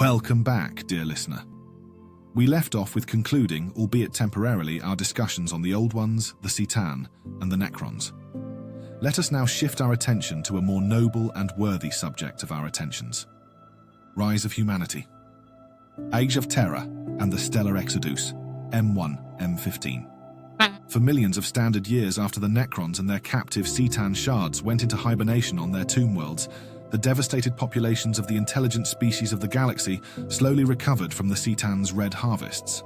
Welcome back, dear listener. We left off with concluding, albeit temporarily, our discussions on the Old Ones, the C'tan, and the Necrons. Let us now shift our attention to a more noble and worthy subject of our attentions. Rise of Humanity. Age of Terror and the Stellar Exodus, M1, M15. For millions of standard years after the Necrons and their captive C'tan shards went into hibernation on their tomb worlds, the devastated populations of the intelligent species of the galaxy slowly recovered from the C'tan's red harvests.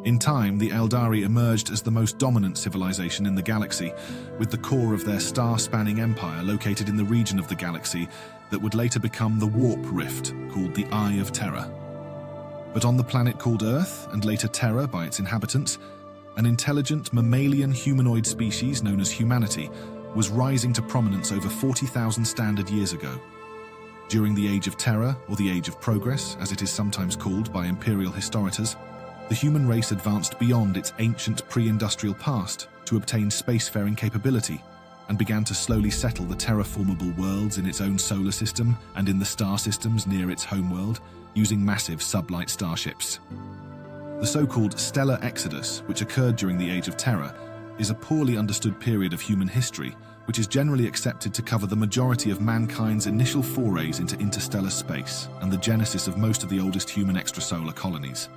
In time, the Eldari emerged as the most dominant civilization in the galaxy, with the core of their star-spanning empire located in the region of the galaxy that would later become the Warp Rift, called the Eye of Terror. But on the planet called Earth, and later Terra by its inhabitants, an intelligent mammalian humanoid species known as humanity was rising to prominence over 40,000 standard years ago. During the Age of Terror, or the Age of Progress, as it is sometimes called by imperial historians, the human race advanced beyond its ancient pre-industrial past to obtain spacefaring capability and began to slowly settle the terraformable worlds in its own solar system and in the star systems near its homeworld using massive sublight starships. The so-called Stellar Exodus, which occurred during the Age of Terror, is a poorly understood period of human history which is generally accepted to cover the majority of mankind's initial forays into interstellar space and the genesis of most of the oldest human extrasolar colonies,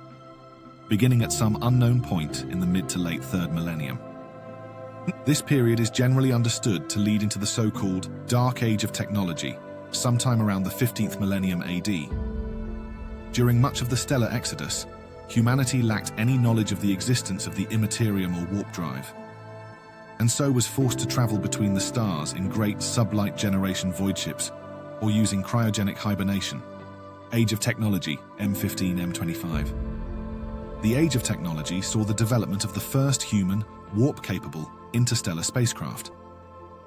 beginning at some unknown point in the mid to late 3rd millennium. This period is generally understood to lead into the so-called Dark Age of Technology, sometime around the 15th millennium AD. During much of the Stellar Exodus, humanity lacked any knowledge of the existence of the immaterium or warp drive, and so was forced to travel between the stars in great sublight generation void ships or using cryogenic hibernation. Age of Technology, M15, M25. The Age of Technology saw the development of the first human, warp-capable, interstellar spacecraft.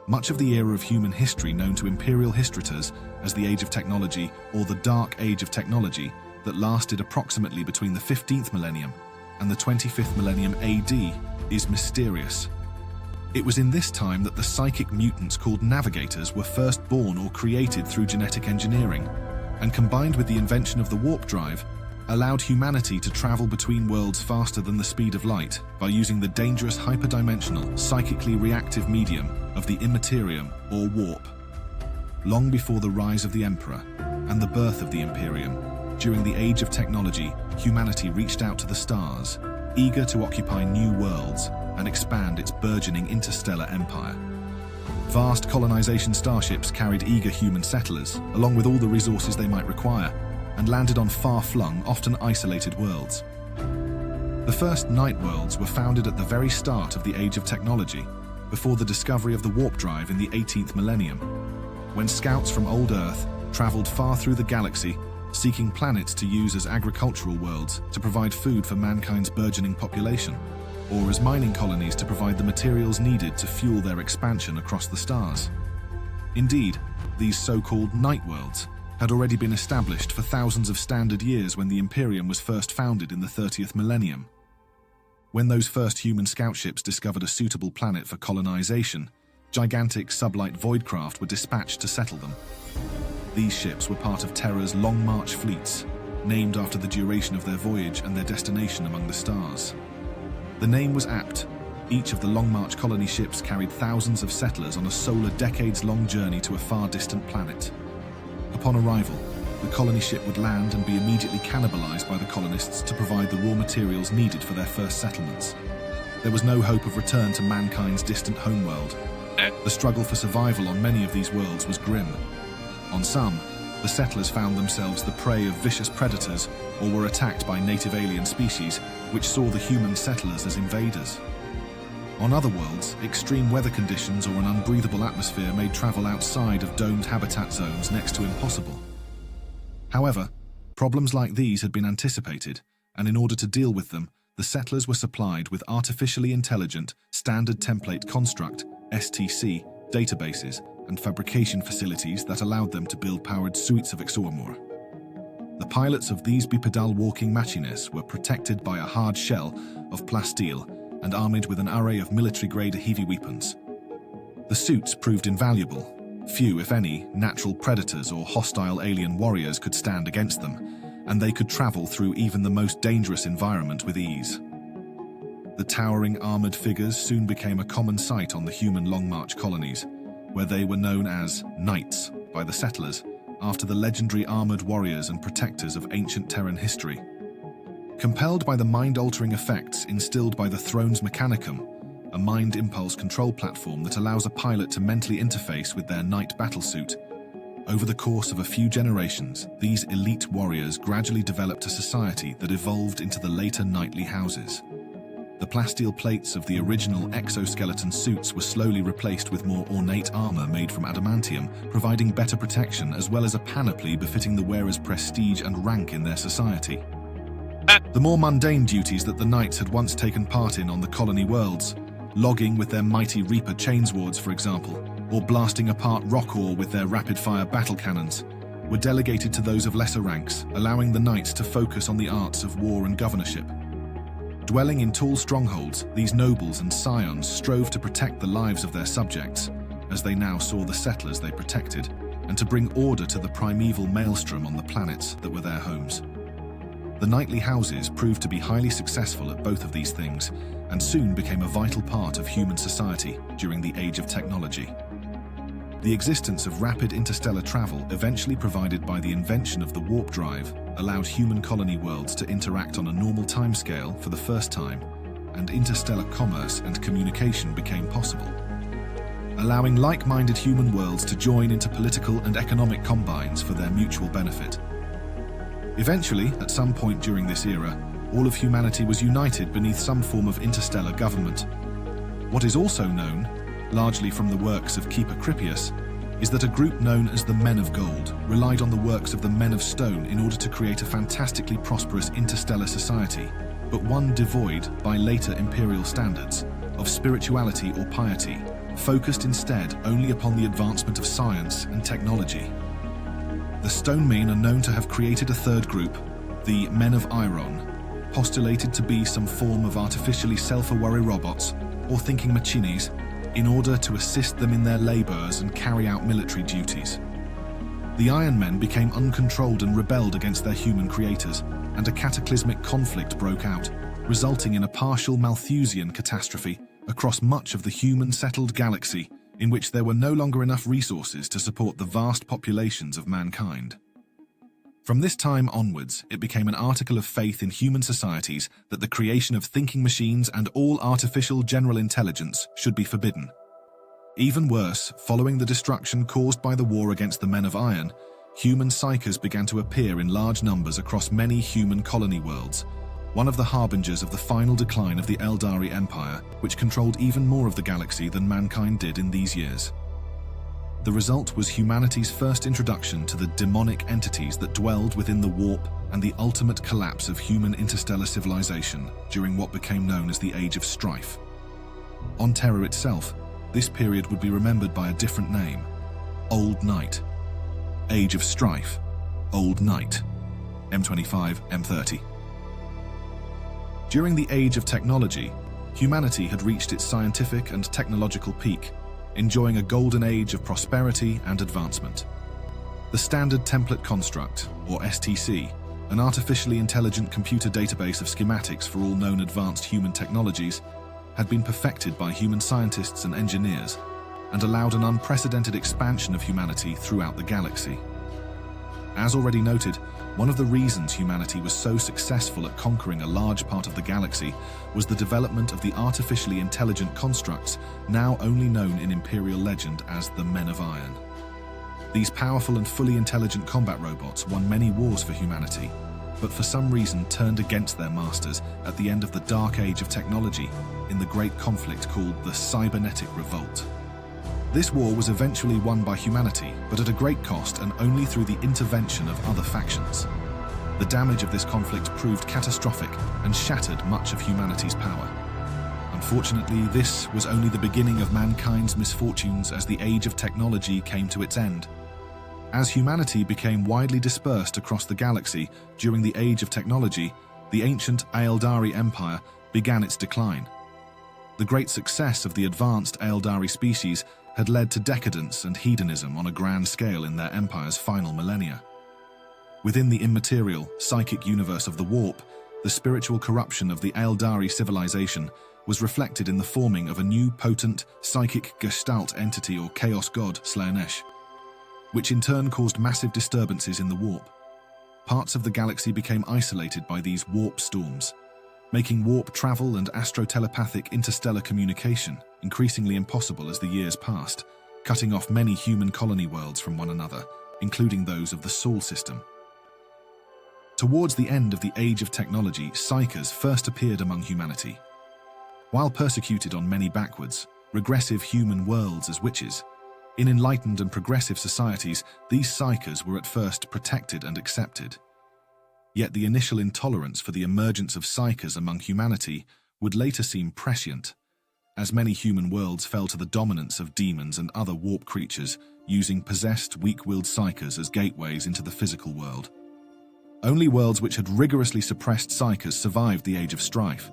Much of the era of human history known to imperial historians as the Age of Technology or the Dark Age of Technology that lasted approximately between the 15th millennium and the 25th millennium AD is mysterious. It was in this time that the psychic mutants called navigators were first born or created through genetic engineering, and combined with the invention of the warp drive, allowed humanity to travel between worlds faster than the speed of light by using the dangerous hyperdimensional, psychically reactive medium of the immaterium or warp. Long before the rise of the Emperor and the birth of the Imperium, during the Age of Technology, humanity reached out to the stars, eager to occupy new worlds and expand its burgeoning interstellar empire. Vast colonization starships carried eager human settlers, along with all the resources they might require, and landed on far-flung, often isolated worlds. The first night worlds were founded at the very start of the Age of Technology, before the discovery of the warp drive in the 18th millennium, when scouts from old Earth traveled far through the galaxy, seeking planets to use as agricultural worlds to provide food for mankind's burgeoning population, or as mining colonies to provide the materials needed to fuel their expansion across the stars. Indeed, these so-called night worlds had already been established for thousands of standard years when the Imperium was first founded in the 30th millennium. When those first human scout ships discovered a suitable planet for colonization, gigantic sublight voidcraft were dispatched to settle them. These ships were part of Terra's Long March fleets, named after the duration of their voyage and their destination among the stars. The name was apt. Each of the Long March colony ships carried thousands of settlers on a solar decades-long journey to a far distant planet. Upon arrival, the colony ship would land and be immediately cannibalized by the colonists to provide the raw materials needed for their first settlements. There was no hope of return to mankind's distant homeworld. The struggle for survival on many of these worlds was grim. On some, the settlers found themselves the prey of vicious predators or were attacked by native alien species, which saw the human settlers as invaders. On other worlds, extreme weather conditions or an unbreathable atmosphere made travel outside of domed habitat zones next to impossible. However, problems like these had been anticipated, and in order to deal with them, the settlers were supplied with artificially intelligent, standard template construct, STC, databases, and fabrication facilities that allowed them to build powered suites of Exormor. The pilots of these bipedal walking machines were protected by a hard shell of plasteel and armed with an array of military-grade heavy weapons. The suits proved invaluable. Few, if any, natural predators or hostile alien warriors could stand against them, and they could travel through even the most dangerous environment with ease. The towering armored figures soon became a common sight on the human Long March colonies, where they were known as knights by the settlers, after the legendary armored warriors and protectors of ancient Terran history. Compelled by the mind-altering effects instilled by the Thrones Mechanicum, a mind impulse control platform that allows a pilot to mentally interface with their knight battlesuit, over the course of a few generations, these elite warriors gradually developed a society that evolved into the later knightly houses. The plasteel plates of the original exoskeleton suits were slowly replaced with more ornate armor made from adamantium, providing better protection as well as a panoply befitting the wearer's prestige and rank in their society. The more mundane duties that the knights had once taken part in on the colony worlds, logging with their mighty Reaper chainswords, for example, or blasting apart rock ore with their rapid-fire battle cannons, were delegated to those of lesser ranks, allowing the knights to focus on the arts of war and governorship. Dwelling in tall strongholds, these nobles and scions strove to protect the lives of their subjects, as they now saw the settlers they protected, and to bring order to the primeval maelstrom on the planets that were their homes. The knightly houses proved to be highly successful at both of these things, and soon became a vital part of human society during the Age of Technology. The existence of rapid interstellar travel, eventually provided by the invention of the warp drive, allowed human colony worlds to interact on a normal timescale for the first time, and interstellar commerce and communication became possible, allowing like-minded human worlds to join into political and economic combines for their mutual benefit. Eventually, at some point during this era, all of humanity was united beneath some form of interstellar government. What is also known, largely from the works of Keeper Crippius, is that a group known as the Men of Gold relied on the works of the Men of Stone in order to create a fantastically prosperous interstellar society, but one devoid, by later imperial standards, of spirituality or piety, focused instead only upon the advancement of science and technology. The Stone Men are known to have created a third group, the Men of Iron, postulated to be some form of artificially self-aware robots or thinking machines, in order to assist them in their labors and carry out military duties. The Iron Men became uncontrolled and rebelled against their human creators, and a cataclysmic conflict broke out, resulting in a partial Malthusian catastrophe across much of the human-settled galaxy, in which there were no longer enough resources to support the vast populations of mankind. From this time onwards, it became an article of faith in human societies that the creation of thinking machines and all artificial general intelligence should be forbidden. Even worse, following the destruction caused by the war against the Men of Iron, human psychers began to appear in large numbers across many human colony worlds, one of the harbingers of the final decline of the Eldari Empire, which controlled even more of the galaxy than mankind did in these years. The result was humanity's first introduction to the demonic entities that dwelled within the warp and the ultimate collapse of human interstellar civilization during what became known as the Age of Strife. On Terra itself, this period would be remembered by a different name: Old Night. Age of Strife, Old Night, M25, M30. During the Age of Technology, humanity had reached its scientific and technological peak, enjoying a golden age of prosperity and advancement. The Standard Template Construct, or STC, an artificially intelligent computer database of schematics for all known advanced human technologies, had been perfected by human scientists and engineers, and allowed an unprecedented expansion of humanity throughout the galaxy. As already noted, one of the reasons humanity was so successful at conquering a large part of the galaxy was the development of the artificially intelligent constructs now only known in Imperial legend as the Men of Iron. These powerful and fully intelligent combat robots won many wars for humanity, but for some reason turned against their masters at the end of the Dark Age of Technology in the great conflict called the Cybernetic Revolt. This war was eventually won by humanity, but at a great cost and only through the intervention of other factions. The damage of this conflict proved catastrophic and shattered much of humanity's power. Unfortunately, this was only the beginning of mankind's misfortunes as the Age of Technology came to its end. As humanity became widely dispersed across the galaxy during the Age of Technology, the ancient Eldari Empire began its decline. The great success of the advanced Eldari species had led to decadence and hedonism on a grand scale in their empire's final millennia. Within the immaterial, psychic universe of the Warp, the spiritual corruption of the Eldari civilization was reflected in the forming of a new potent, psychic gestalt entity or chaos god, Slanesh, which in turn caused massive disturbances in the Warp. Parts of the galaxy became isolated by these warp storms, making warp travel and astro-telepathic interstellar communication increasingly impossible as the years passed, cutting off many human colony worlds from one another, including those of the Sol system. Towards the end of the Age of Technology, psychers first appeared among humanity. While persecuted on many backwards, regressive human worlds as witches, in enlightened and progressive societies, these psychers were at first protected and accepted. Yet the initial intolerance for the emergence of psychers among humanity would later seem prescient, as many human worlds fell to the dominance of demons and other warp creatures, using possessed, weak-willed psychers as gateways into the physical world. Only worlds which had rigorously suppressed psychers survived the Age of Strife.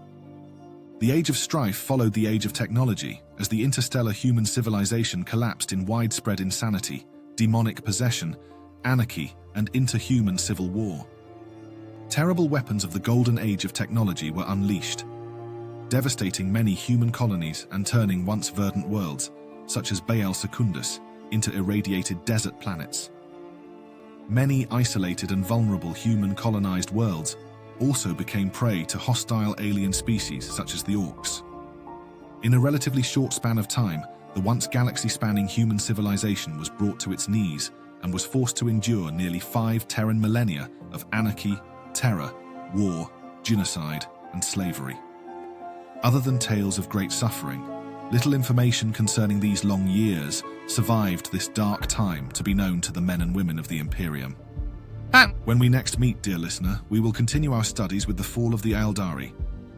The Age of Strife followed the Age of Technology, as the interstellar human civilization collapsed in widespread insanity, demonic possession, anarchy, and interhuman civil war. Terrible weapons of the Golden Age of Technology were unleashed, devastating many human colonies and turning once verdant worlds, such as Baal Secundus, into irradiated desert planets. Many isolated and vulnerable human-colonized worlds also became prey to hostile alien species such as the Orcs. In a relatively short span of time, the once galaxy-spanning human civilization was brought to its knees and was forced to endure nearly 5 Terran millennia of anarchy, terror, war, genocide, and slavery. Other than tales of great suffering, little information concerning these long years survived this dark time to be known to the men and women of the Imperium. When we next meet, dear listener, we will continue our studies with the fall of the Eldari,